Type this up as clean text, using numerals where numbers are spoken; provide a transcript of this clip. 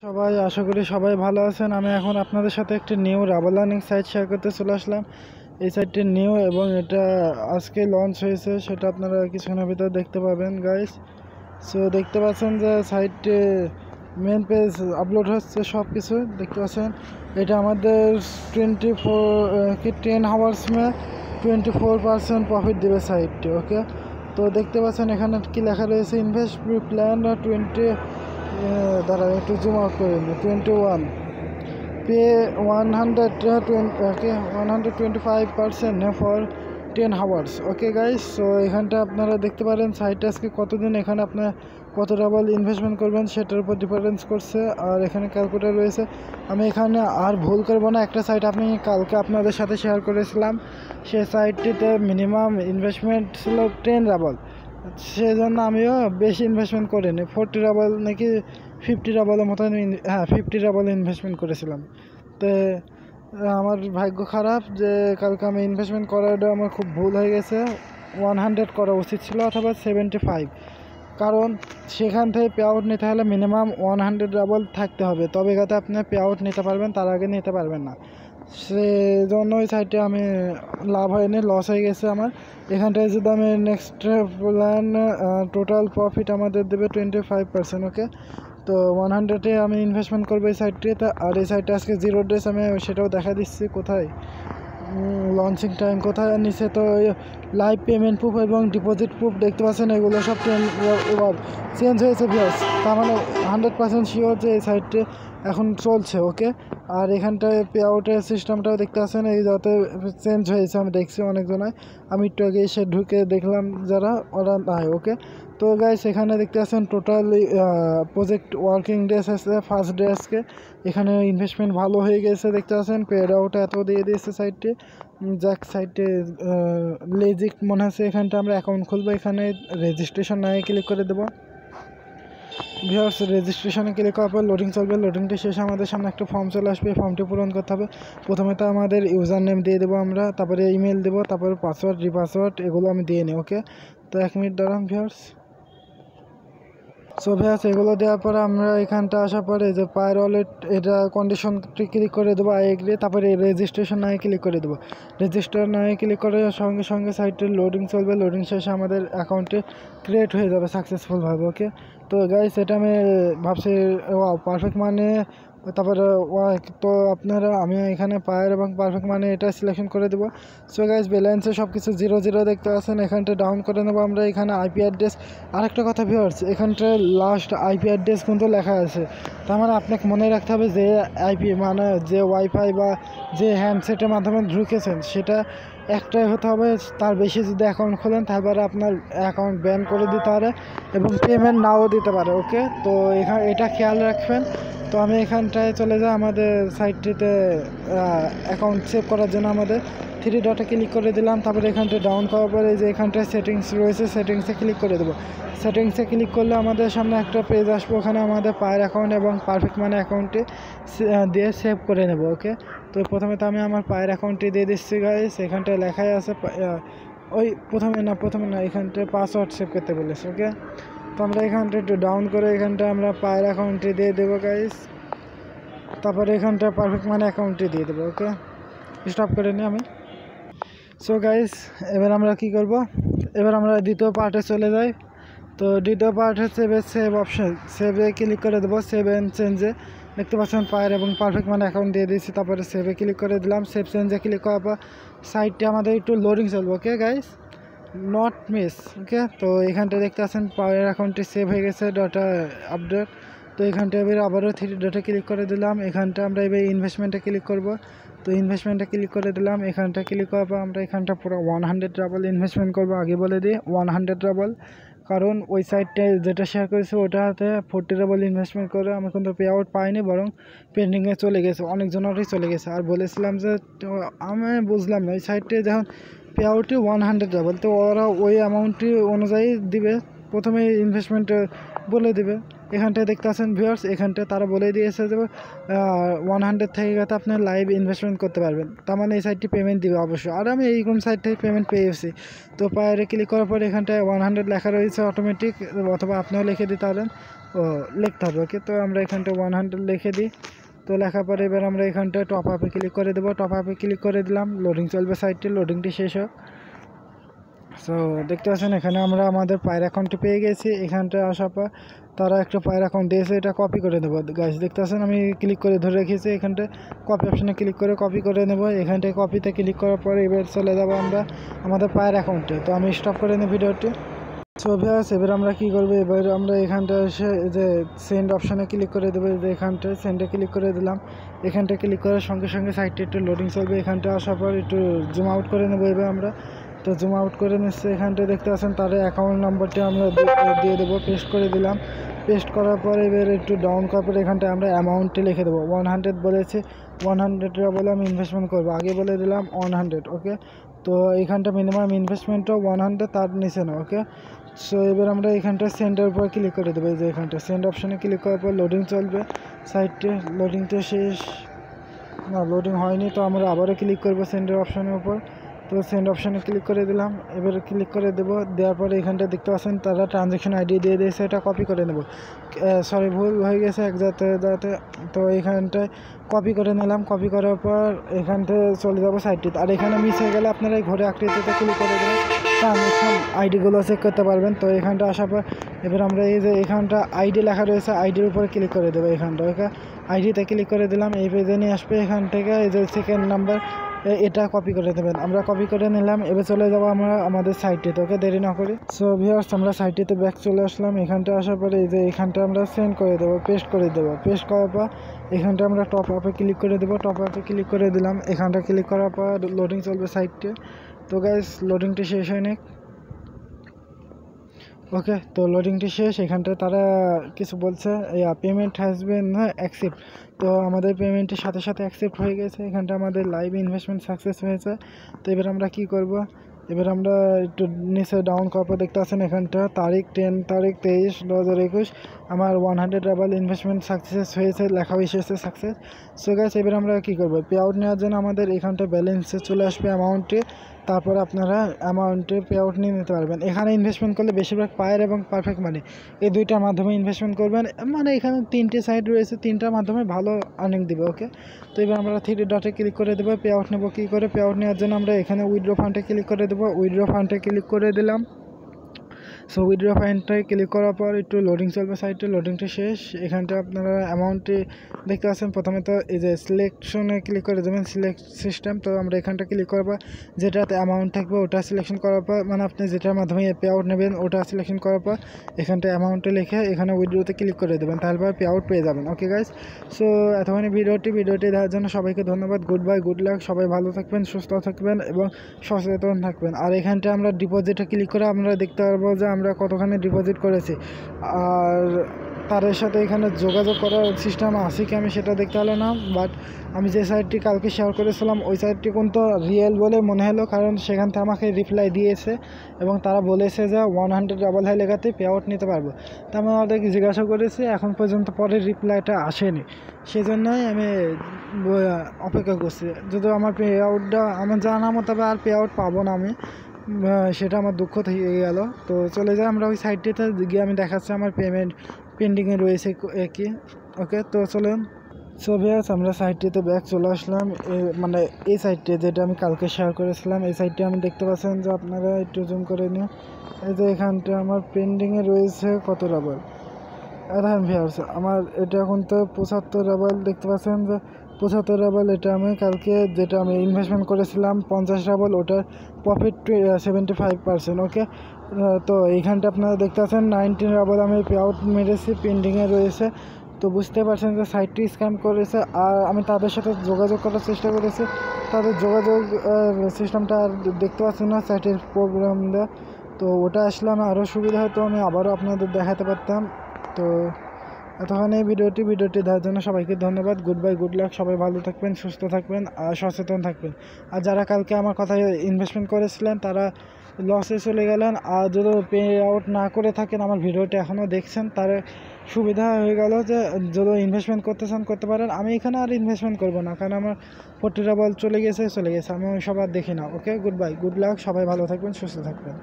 সবাই আশা করি সবাই ভালো আছেন। আমি এখন আপনাদের সাথে একটি নিউ রাবার লার্নিং সাইট শেয়ার করতে চলে আসলাম। এই সাইটটি নিউ এবং এটা আজকে লঞ্চ হয়েছে, সেটা আপনারা কিছুক্ষণের ভিতরে দেখতে পাবেন গাইস। সো দেখতে পাচ্ছেন যে সাইটটি মেন পেজ আপলোড হচ্ছে, সব কিছু দেখতে পাচ্ছেন। এটা আমাদের 10 আওয়ার্স মে 24% প্রফিট দেবে সাইটটি। ওকে, তো দেখতে পাচ্ছেন এখানে কি লেখা রয়েছে, ইনভেস্ট প্ল্যান 20 দ্বারা একটু জুম আউট করে নিই, 21 pay 125% for 10 hours. Okay guys, so এখানটা আপনারা দেখতে পারেন সাইটটা আজকে কতদিন, এখানে আপনার কত ডাবল ইনভেস্টমেন্ট করবেন সেটার উপর ডিপেন্ডেন্স করছে। আর এখানে ক্যালকুলেটর রয়েছে। আমি এখানে আর ভুল করবো না, একটা সাইট আমি কালকে আপনাদের সাথে শেয়ার করেছিলাম, সে সাইটটিতে মিনিমাম ইনভেস্টমেন্ট ছিল 10 ডাবল, সেজন্য আমিও বেশি ইনভেস্টমেন্ট করিনি, 40 ডাবল নাকি 50 ডাবলের মতন, হ্যাঁ 50 ডাবল ইনভেস্টমেন্ট করেছিলাম। তো আমার ভাগ্য খারাপ যে কালকে আমি ইনভেস্টমেন্ট করাটা আমার খুব ভুল হয়ে গেছে। 100 করা উচিত ছিল অথবা 75, কারণ সেখান থেকে পে আউট নিতে হলে মিনিমাম 100 ডাবল থাকতে হবে, তবে যাতে আপনি পে আউট নিতে পারবেন, তার আগে নিতে পারবেন না। সেজন্য ওই সাইডে আমি লাভ হয়নি, লস হয়ে গেছে আমার। এখানটায় যদি আমি নেক্সট প্ল্যান টোটাল প্রফিট আমাদের দেবে 25%। ওকে, তো 100-এ আমি ইনভেস্টমেন্ট করবো এই সাইটটিতে। আর এই সাইটটা আজকে 0 ডেজ, আমি সেটাও দেখা দিচ্ছি কোথায় লঞ্চিং টাইম কোথায় নিচে। তো লাইভ পেমেন্ট প্রুফ এবং ডিপোজিট প্রুফ দেখতে পাচ্ছেন, এগুলো সব চেঞ্জ হয়েছে ভিউয়ার্স। তার মানে 100% শিওর যে এই সাইটটি এখন চলছে। ওকে, আর এখানটায় পে আউটের সিস্টেমটাও দেখতে পাচ্ছেন, এই যাতে চেঞ্জ হয়েছে আমি দেখছি অনেকজনায়, আমি একটু আগে এসে ঢুকে দেখলাম যারা ওরা নাই। ওকে, তো গাইস এখানে দেখতে পাচ্ছেন টোটাল প্রজেক্ট ওয়ার্কিং ডেজ আছে, ফার্স্ট ডে আজকে। এখানে ইনভেস্টমেন্ট ভালো হয়ে গেছে দেখতে পাচ্ছেন, পেড আউট এত দিয়ে দিয়েছে সাইটটি। যাক সাইটে লেজিক মনে হচ্ছে। এখানটা আমরা অ্যাকাউন্ট খুলবো, এখানে রেজিস্ট্রেশন নাই ক্লিক করে দেবো। ভিউয়ার্স, রেজিস্ট্রেশনে ক্লিক করার পর লোডিং চলবে, লোডিংটি শেষে আমাদের সামনে একটা ফর্ম চলে আসবে, ফর্মটি পূরণ করতে হবে। প্রথমে তো আমাদের ইউজার নেম দিয়ে দেবো আমরা, তারপরে ইমেল দেবো, তারপরে পাসওয়ার্ড রিপাসওয়ার্ড এগুলো আমি দিয়ে নিই। ওকে, তো 1 মিনিট দাঁড়ান ভিউয়ার্স। সো ভিউয়ার্স, এগুলো দেওয়ার পরে আমরা এখানটা আসার পরে যে পায়ের ওয়ালেট, এটা কন্ডিশনটি ক্লিক করে দেবো, আই এগ্রি। তারপরে রেজিস্ট্রেশন নাই ক্লিক করে দেবো। রেজিস্টার নাই ক্লিক করে সঙ্গে সঙ্গে সাইটের লোডিং চলবে, লোডিং শেষে আমাদের অ্যাকাউন্টে ক্রিয়েট হয়ে যাবে সাকসেসফুলভাবে। ওকে, তো গাইস এটা আমি ভাবছি পারফেক্ট মানে, তারপরে তো আপনারা, আমি এখানে পায়ের এবং পারফেক্ট মানে এটা সিলেকশন করে দেবো। সো গাইস, ব্যালেন্সে সব কিছু 0 0 দেখতে পাচ্ছেন, এখানটা ডাউন করে নেবো আমরা। এখানে আইপি অ্যাড্রেস, আরেকটা কথা ভিউয়ার্স, এখানটা লাস্ট আইপি অ্যাড্রেস কিন্তু লেখা আছে। তার মানে আপনাকে মনে রাখতে হবে যে আইপি মানে যে ওয়াইফাই বা যে হ্যান্ডসেটের মাধ্যমে ঢুকেছেন সেটা একটাই হতে হবে। তার বেশি যদি অ্যাকাউন্ট খোলেন তারপরে আপনার অ্যাকাউন্ট ব্যান করে দিতে পারে এবং পেমেন্ট নাও দিতে পারে। ওকে, তো এখানে এটা খেয়াল রাখবেন। তো আমি এখানটায় চলে যাই আমাদের সাইটটিতে অ্যাকাউন্ট সেভ করার জন্য আমাদের 3 ডটে ক্লিক করে দিলাম। তারপরে এখানটায় ডাউন করার পরে যে এখানটায় সেটিংস রয়েছে, সেটিংসে ক্লিক করে দেবো। সেটিংসে ক্লিক করলে আমাদের সামনে একটা পেজ আসবে, ওখানে আমাদের পায়ের অ্যাকাউন্ট এবং পারফেক্ট মানি অ্যাকাউন্টে দিয়ে সেভ করে নেব। ওকে, তো প্রথমে তো আমি আমার পায়ের অ্যাকাউন্টটি দিয়ে দিচ্ছি গাইস। এখানটায় লেখাই আছে ওই প্রথমে না এখানটায় পাসওয়ার্ড সেভ করতে বলেছে। ওকে, তো আমরা এখানটা একটু ডাউন করে এখানটা আমরা পায়ের অ্যাকাউন্টটি দিয়ে দেবো গাইস। তারপরে এখানটা পারফেক্ট মানি অ্যাকাউন্টটি দিয়ে দেবো। ওকে, স্টপ করে নিই আমি। সো গাইস, এবার আমরা কি করব, এবার আমরা দ্বিতীয় পার্টে চলে যাই। তো দ্বিতীয় পার্ট হচ্ছে সেভ অপশন, সেভে ক্লিক করে দেবো। সেভ অ্যান্ড চেঞ্জে দেখতে পাচ্ছেন পায়ের এবং পারফেক্ট মানি অ্যাকাউন্ট দিয়ে দিয়েছি, তারপরে সেভে ক্লিক করে দিলাম। সেভ চেঞ্জে ক্লিক করার পর সাইটটি আমাদের একটু লোডিং চলবে। Okay guys, not miss. Okay, তো এখানটা দেখতে পাচ্ছেন পায়ের অ্যাকাউন্টটি সেভ হয়ে গেছে, ডাটা আপডেট। তো এখানটা এবার আবারও 3 ডটে ক্লিক করে দিলাম। এখানটা আমরা এবার ইনভেস্টমেন্টে ক্লিক করব। তো ইনভেস্টমেন্টে ক্লিক করে দিলাম। এখানটা ক্লিক করার পর আমরা এখানটা পুরো 100 ডাবল ইনভেস্টমেন্ট করবো। আগে বলে দিই 100 ডাবল, কারণ ওই সাইটটা যেটা শেয়ার করেছি ওটাতে 40 ডাবল ইনভেস্টমেন্ট করে আমি কিন্তু পে আউট পাইনি, বরং পেন্ডিংয়ে চলে গেছে, অনেকজনেরই চলে গেছে। আর বলেছিলাম যে আমি বুঝলাম না, ওই সাইটে যখন পে আউটই 100 ডাবল, তো ওরা ওই অ্যামাউন্টটি অনুযায়ী দিবে, প্রথমে ইনভেস্টমেন্ট বলে দিবে। এখানটায় দেখতে পাচ্ছেন ভিউয়ার্স, এখানটায় তারা বলে দিয়েছে যে 100 থেকে গেলে আপনি লাইভ ইনভেস্টমেন্ট করতে পারবেন, তার মানে এই সাইটটি পেমেন্ট দিবে অবশ্যই। আর আমি এইরকম সাইট থেকে পেমেন্ট পেয়েছি। তো পায়ে ক্লিক করার পর এখানটায় 100 লেখা রয়েছে অটোমেটিক, অথবা আপনিও লিখে দিতে পারেন। লিখতে হবে। ওকে, তো আমরা এখানটা 100 লিখে দিই। তো লেখার পরে এবার আমরা এখানটা টপ আপে ক্লিক করে দেবো। টপ আপে ক্লিক করে দিলাম, লোডিং চলবে সাইটটি, লোডিংটি শেষ হোক। সো দেখতে পাচ্ছেন এখানে আমরা আমাদের পায়ের অ্যাকাউন্টটি পেয়ে গেছি। এখানটা আসার পর তারা একটা পায়ের অ্যাকাউন্ট দিয়েছে, এটা কপি করে নেবো গাইস। দেখতে পাচ্ছেন আমি ক্লিক করে ধরে রেখেছি, এখানটা কপি অপশানে ক্লিক করে কপি করে নেব। এখানটায় কপিতে ক্লিক করার পরে এবার চলে যাবো আমরা আমাদের পায়ের অ্যাকাউন্টে। তো আমি স্টপ করে নিই ভিডিওটি। সো ভিউয়ার্স, এবার আমরা কী করবো, এবার আমরা এখানটা এসে যে সেন্ড অপশানে ক্লিক করে দেবো। যে এখানটায় সেন্ডে ক্লিক করে দিলাম। এখানটা ক্লিক করার সঙ্গে সঙ্গে সাইটটি একটু লোডিং চলবে। এখানটা আসার পর একটু জুম আউট করে নেবো এবার আমরা। তো জুম আউট করে নিচ্ছে, এখানটায় দেখতে পাচ্ছেন তার অ্যাকাউন্ট নাম্বারটি আমরা দিয়ে দেবো। পেস্ট করে দিলাম। পেস্ট করার পরে এবার একটু ডাউন করার পরে এখানটায় আমরা অ্যামাউন্টটি লিখে দেবো। 100 বলেছি, 100 বলে আমি ইনভেস্টমেন্ট করবো, আগে বলে দিলাম 100। ওকে, তো এখানটা মিনিমাম ইনভেস্টমেন্টও 100, তার নিচে না। ওকে, সো এবার আমরা এখানটা সেন্ডের উপর ক্লিক করে দেবো। যে এখানটা সেন্ড অপশানে ক্লিক করার পর লোডিং চলবে সাইটটি। লোডিংটা শেষ, না লোডিং হয়নি, তো আমরা আবারও ক্লিক করবো সেন্ডের অপশানের উপর। তো সেন্ড অপশানে ক্লিক করে দিলাম। এবার ক্লিক করে দেবো। দেওয়ার পরে এখানটা দেখতে পাচ্ছেন তারা ট্রানজ্যাকশন আইডি দিয়ে দিয়েছে, এটা কপি করে নেব। সরি, ভুল হয়ে গেছে এক যাতে। তো এখানটায় কপি করে নিলাম। কপি করার পর এখানটায় চলে যাবো সাইটটিতে। আর এখানে মিস হয়ে গেলে আপনারা এই ঘরে আকৃতিতে ক্লিক করে দেবেন, ট্রানজ্যাকশন আইডিগুলো চেক করতে পারবেন। তো এখানটা আসার পর এবার আমরা এই যে এখানটা আইডি লেখা রয়েছে, আইডির উপরে ক্লিক করে দেবো। এখানটা ওকে, আইডিতে ক্লিক করে দিলাম। এই পেজে নিয়ে আসবে। এখান থেকে এই যে সেকেন্ড নাম্বার, এটা কপি করে দেবেন। আমরা কপি করে নিলাম। এবার চলে যাবো আমরা আমাদের সাইটটিতে। ওকে, দেরি না করি। সো ভিউয়ার্স, আমরা সাইটটিতে ব্যাক চলে আসলাম। এখানটা আসার পরে এই যে এখানটা আমরা সেন্ড করে দেবো, পেস্ট করে দেবো। পেস্ট করার পর এখানটা আমরা টপ আপে ক্লিক করে দেবো। টপ আপে ক্লিক করে দিলাম। এখানটা ক্লিক করার পর লোডিং চলবে সাইটটি। তো গাইস, লোডিংটি শেষ হয়নি। ওকে, তো লোডিংটি শেষ। এখানটায় তারা কিছু বলছে, পেমেন্ট হ্যাজ বিন অ্যাকসেপ্ট। তো আমাদের পেমেন্টের সাথে সাথে অ্যাকসেপ্ট হয়ে গেছে। এখানটা আমাদের লাইভ ইনভেস্টমেন্ট সাকসেস হয়েছে। তো এবার আমরা কি করব, এবার আমরা একটু নিচে ডাউন করার পর দেখতে পাচ্ছেন এখানটা তারিখ 10 তারিখ 23/2021 আমার 100 ডাবল ইনভেস্টমেন্ট সাকসেস হয়েছে, লেখা এসেছে সাকসেস। সো গাইস, এবার আমরা কী করবো, পে আউট নেওয়ার জন্য আমাদের এখানটা ব্যালেন্সে চলে আসবে অ্যামাউন্টে। তারপর আপনারা অ্যামাউন্টে পে আউট নিয়ে নিতে পারবেন। এখানে ইনভেস্টমেন্ট করলে বেশিরভাগ পায়ের এবং পারফেক্ট মানি এই দুইটার মাধ্যমে ইনভেস্টমেন্ট করবেন। মানে এখানে 3টে সাইট রয়েছে, 3টার মাধ্যমে ভালো আর্নিং দিবে। ওকে, তো এবার আমরা 3 ডটে ক্লিক করে দেবো। পে আউট নেবো কী করে, পে আউট নেওয়ার জন্য আমরা এখানে উইথড্র ফান্ডে ক্লিক করে দেবো। উইথড্র ফান্ডে ক্লিক করে দিলাম। সো উইথড্র ফান্ডটায় ক্লিক করার পর একটু লোডিং চলবে সাইটে, লোডিংটা শেষ। এখানটা আপনারা অ্যামাউন্টটি দেখতে পাচ্ছেন। প্রথমে তো এই যে সিলেকশনে ক্লিক করে দেবেন, সিলেক্ট সিস্টেম। তো আমরা এখানটা ক্লিক করার পর যেটাতে অ্যামাউন্ট থাকবে ওটা সিলেকশন করার পর, মানে আপনি যেটার মাধ্যমে পে আউট নেবেন ওটা সিলেকশন করার পর এখানটা অ্যামাউন্টে লিখে এখানে উইথড্রতে ক্লিক করে দেবেন, তাহলে পে আউট পেয়ে যাবেন। ওকে গাইস, সো এতক্ষণ ভিডিওটি দেখার জন্য সবাইকে ধন্যবাদ। গুড বাই, গুড লাক, সবাই ভালো থাকবেন, সুস্থ থাকবেন এবং সচেতন থাকবেন। আর এখানটা আমরা ডিপোজিটে ক্লিক করে আমরা দেখতে পারবো যে আমরা কতখানি ডিপোজিট করেছি। আর তাদের সাথে এখানে যোগাযোগ করার সিস্টেম আছে কি আমি সেটা দেখতে হলো না, বাট আমি যে সাইটটি কালকে শেয়ার করেছিলাম ওই সাইটটি কিন্তু রিয়েল বলে মনে হলো, কারণ সেখান থেকে আমাকে রিপ্লাই দিয়েছে এবং তারা বলেছে যে 100 ডাবল হাই লেখাতে পে আউট নিতে পারবো। তা আমি ওদেরকে জিজ্ঞাসা করেছি, এখন পর্যন্ত পরের রিপ্লাইটা আসেনি, সেজন্যই আমি অপেক্ষা করছি। যদি আমার পে আউটটা আমার জানা মতো আর পে আউট পাবো না আমি, সেটা আমার দুঃখ থেকে গেল। তো চলে যাই আমরা ওই সাইটটিতে গিয়ে, আমি দেখাচ্ছি আমার পেমেন্ট পেন্ডিংয়ে রয়েছে কি। ওকে, তো চলুন। সো ভিউয়ার্স, আমরা সাইটটিতে ব্যাক চলে আসলাম। মানে এই সাইটটি যেটা আমি কালকে শেয়ার করেছিলাম, এই সাইটটি আমি দেখতে পাচ্ছেন যে আপনারা একটু জুম করে নিন। এই যে এখানটা আমার পেন্ডিংয়ে রয়েছে কত ডাবল। আর হ্যাঁ ভিউয়ার্স, আমার এটা এখন তো 75 ডাবল দেখতে পাচ্ছেন যে 75 ডাবল। এটা আমি কালকে যেটা আমি ইনভেস্টমেন্ট করেছিলাম 50 ডাবল, ওটার প্রফিট 75%। ওকে, তো এইখানটা আপনারা দেখতে পাচ্ছেন 19 ডাবল আমি পে আউট মেরেছি, পেন্ডিংয়ে রয়েছে। তো বুঝতে পারছেন যে সাইটটি স্ক্যাম করেছে। আর আমি তাদের সাথে যোগাযোগ করার চেষ্টা করেছি, তাদের যোগাযোগ সিস্টেমটা আর দেখতে পাচ্ছি না সাইটের প্রবলেম দেয়। তো ওটা আসলে আমি আরও সুবিধা হতো, আমি আবারও আপনাদের দেখাতে পারতাম। তো এতক্ষণ এই ভিডিওটি দেখার জন্য সবাইকে ধন্যবাদ। গুড বাই, গুড লাক, সবাই ভালো থাকবেন, সুস্থ থাকবেন আর সচেতন থাকবেন। আর যারা কালকে আমার কথায় ইনভেস্টমেন্ট করেছিলেন তারা লসে চলে গেলেন, আর যদি পে আউট না করে থাকেন আমার ভিডিওটি এখনও দেখছেন, তার সুবিধা হয়ে গেল যে যদি ইনভেস্টমেন্ট করতে চান করতে পারেন। আমি এখানে আর ইনভেস্টমেন্ট করবো না, কারণ আমার 40 ডাবল চলে গেছে, আমি ওই সব আর দেখি না। ওকে, গুড বাই, গুড লাক, সবাই ভালো থাকবেন, সুস্থ থাকবেন।